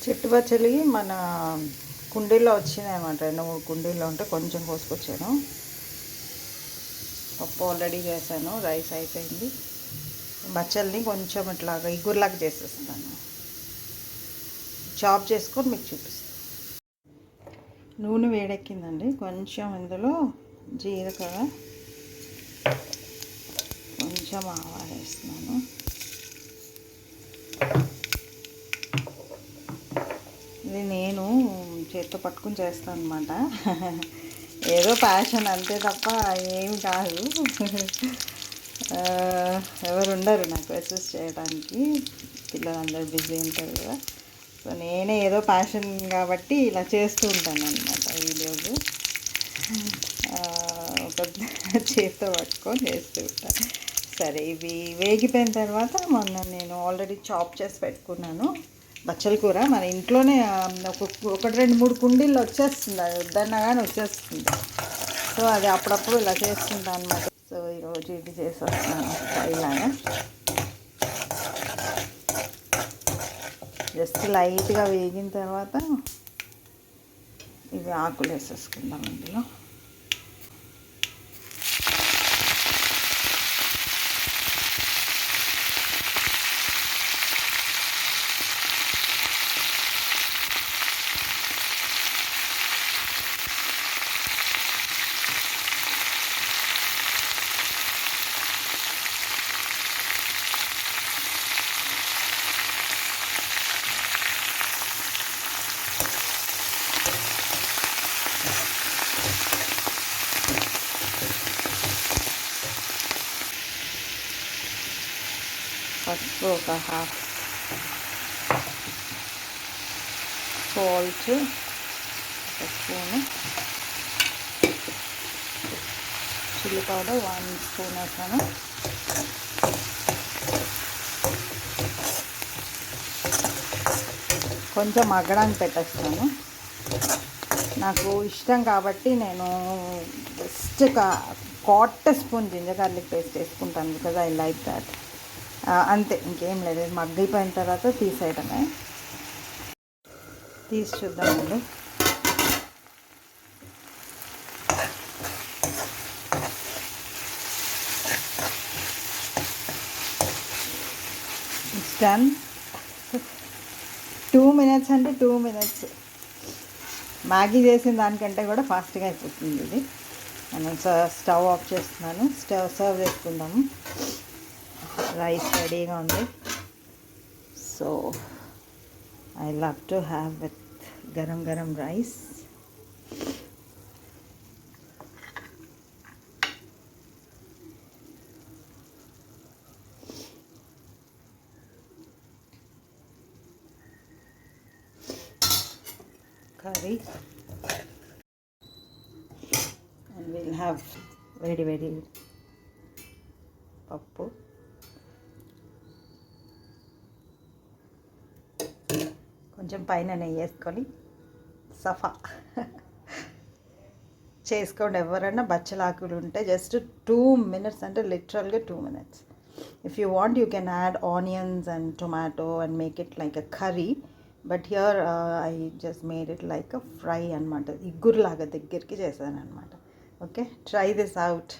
చెట్టు బచ్చలి మన కుండీల్లో వచ్చినాయి అన్నమాట. 2-3 కుండీల్లో ఉంటే కొంచెం కోసుకొచ్చాను. పప్పు ఆల్రెడీ చేశాను, రైస్ అయిపోయింది. బచ్చల్ని కొంచెం ఇట్లాగా ఇగురులాగా చేసేస్తాను. చాప్ చేసుకొని మీకు చూపిస్తాను. నూనె వేడెక్కిందండి. కొంచెం ఇందులో జీలకర్ర, కొంచెం ఆవాలు వేస్తున్నాను. ఇది నేను చేత్తో పట్టుకుని చేస్తాను అన్నమాట. ఏదో ప్యాషన్ అంతే తప్ప ఏమి కాదు. ఎవరు ఉండరు నాకు అసిస్ట్ చేయడానికి, పిల్లలందరూ బిజీ ఉంటారు కదా. సో నేనే ఏదో ప్యాషన్ కాబట్టి ఇలా చేస్తూ ఉంటాను అన్నమాట వీడియోస్. ఒక చేత్తో పట్టుకొని చేస్తూ ఉంటాను. సరే, ఇవి వేగిపోయిన తర్వాత మొన్న నేను ఆల్రెడీ చాప్ చేసి పెట్టుకున్నాను బచ్చల కూర. మన ఇంట్లోనే 1-2-3 కుండీల్లో వచ్చేస్తుంది, అది వద్దన్నా కానీ వచ్చేస్తుంది. సో అది అప్పుడప్పుడు ఇలా చేసుకుంటాను అన్నమాట. సో ఈరోజు ఇది చేసి వస్తున్నాను ఫ్రైలాగా. జస్ట్ లైట్గా వేగిన తర్వాత ఇవి ఆకులు వేసేసుకుందాం ఇందులో. పసుపు ఒక హాఫ్, సాల్ట్ ఒక స్పూను, చిల్లీ పౌడర్ 1 స్పూన్ వేసాను. కొంచెం మగ్గడానికి పెట్టేస్తాను. నాకు ఇష్టం కాబట్టి నేను జస్ట్ ఒక 1/4 స్పూన్ జింజర్ గార్లిక్ పేస్ట్ వేసుకుంటాను, బికాజ్ ఐ లైక్ దాట్. అంతే, ఇంకేం లేదు. మగ్గిపోయిన తర్వాత తీసేయడమే. తీసి చూద్దామండి. It's done. 2 minutes అంటే 2 minutes. మ్యాగీ చేసిన దానికంటే కూడా ఫాస్ట్గా అయిపోతుంది ఇది. మనం స్టవ్ ఆఫ్ చేస్తున్నాను. సర్వ్ చేసుకుందాము. రైస్ రెడీగా ఉంది. So I love to have with garam rice. curry, and we'll have very పప్పు. కొంచెం పైన నెయ్యి వేసుకొని సఫా చేసుకోండి. ఎవరైనా బచ్చలాకులు ఉంటే జస్ట్ 2 minutes, అంటే లిటరల్గా 2 minutes. If you want you can add onions and tomato and make it like a curry, but here I just made it like a fry అనమాట. ఇగురులాగా దగ్గరికి చేశాను అనమాట. Okay, try this out.